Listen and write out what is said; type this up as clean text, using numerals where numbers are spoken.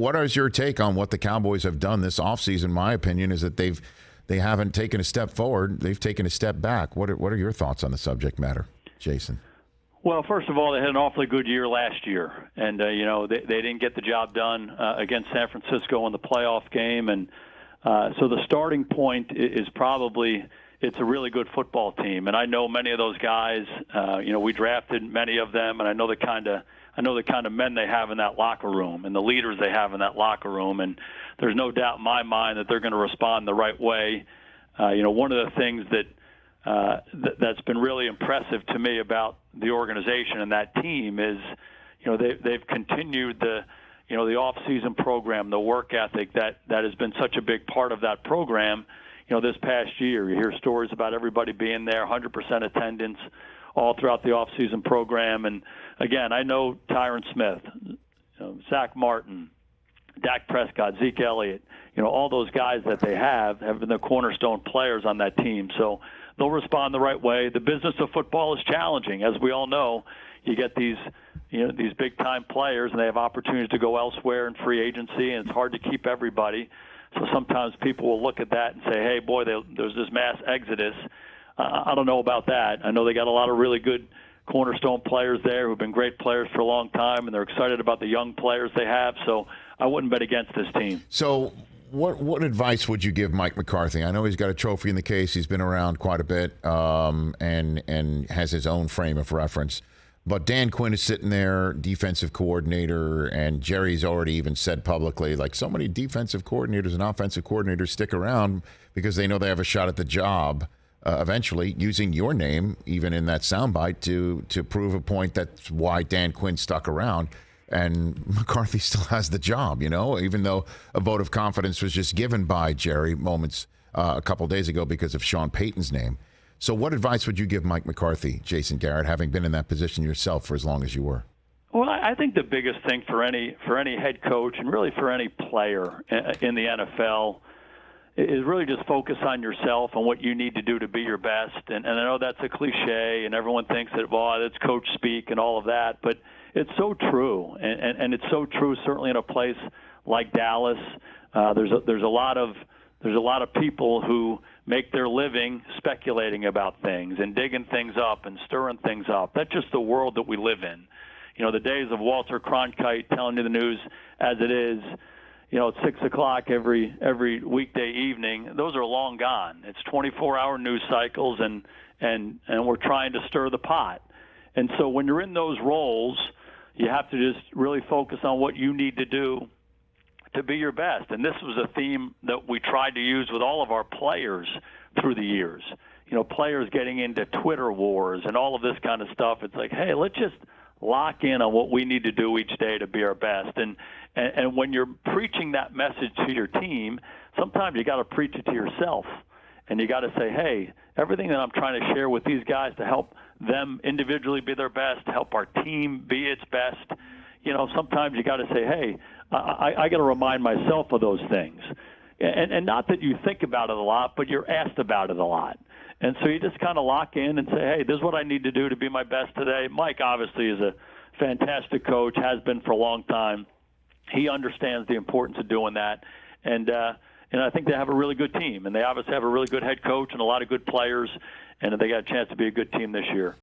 what is your take on what the Cowboys have done this offseason? My opinion is that they haven't taken a step forward. They've taken a step back. What are your thoughts on the subject matter, Jason? Well, first of all, they had an awfully good year last year, and they didn't get the job done against San Francisco in the playoff game, and so the starting point is probably it's a really good football team, and I know many of those guys. We drafted many of them, and I know the kind of men they have in that locker room and the leaders they have in that locker room, and there's no doubt in my mind that they're going to respond the right way. One of the things that's been really impressive to me about the organization and that team is, they've continued the off-season program, the work ethic that has been such a big part of that program. This past year, you hear stories about everybody being there, 100% attendance, all throughout the off-season program. And again, I know Tyron Smith, Zach Martin, Dak Prescott, Zeke Elliott, all those guys that they have been the cornerstone players on that team. So they'll respond the right way. The business of football is challenging. As we all know, you get these big-time players, and they have opportunities to go elsewhere in free agency, and it's hard to keep everybody. So sometimes people will look at that and say, hey, boy, there's this mass exodus. I don't know about that. I know they got a lot of really good cornerstone players there who've been great players for a long time, and they're excited about the young players they have. So I wouldn't bet against this team. So what advice would you give Mike McCarthy? I know he's got a trophy in the case. He's been around quite a bit and has his own frame of reference. But Dan Quinn is sitting there, defensive coordinator, and Jerry's already even said publicly, like, so many defensive coordinators and offensive coordinators stick around because they know they have a shot at the job eventually, using your name, even in that soundbite, to prove a point that's why Dan Quinn stuck around. And McCarthy still has the job, even though a vote of confidence was just given by Jerry moments a couple days ago because of Sean Payton's name. So what advice would you give Mike McCarthy, Jason Garrett, having been in that position yourself for as long as you were? Well, I think the biggest thing for any head coach and really for any player in the NFL is really just focus on yourself and what you need to do to be your best. And I know that's a cliche, and everyone thinks that, well, that's coach speak and all of that, but it's so true. And it's so true certainly in a place like Dallas. There's a lot of people who make their living speculating about things and digging things up and stirring things up. That's just the world that we live in. The days of Walter Cronkite telling you the news as it is, at 6 o'clock every weekday evening, those are long gone. It's 24-hour news cycles, and we're trying to stir the pot. And so when you're in those roles, you have to just really focus on what you need to do to be your best. And this was a theme that we tried to use with all of our players through the years. Players getting into Twitter wars and all of this kind of stuff. It's like, hey, let's just lock in on what we need to do each day to be our best. And when you're preaching that message to your team, sometimes you got to preach it to yourself. And you got to say, hey, everything that I'm trying to share with these guys to help them individually be their best, to help our team be its best, sometimes you got to say, hey, I got to remind myself of those things. And not that you think about it a lot, but you're asked about it a lot. And so you just kind of lock in and say, hey, this is what I need to do to be my best today. Mike obviously is a fantastic coach, has been for a long time. He understands the importance of doing that. And I think they have a really good team. And they obviously have a really good head coach and a lot of good players. And they got a chance to be a good team this year.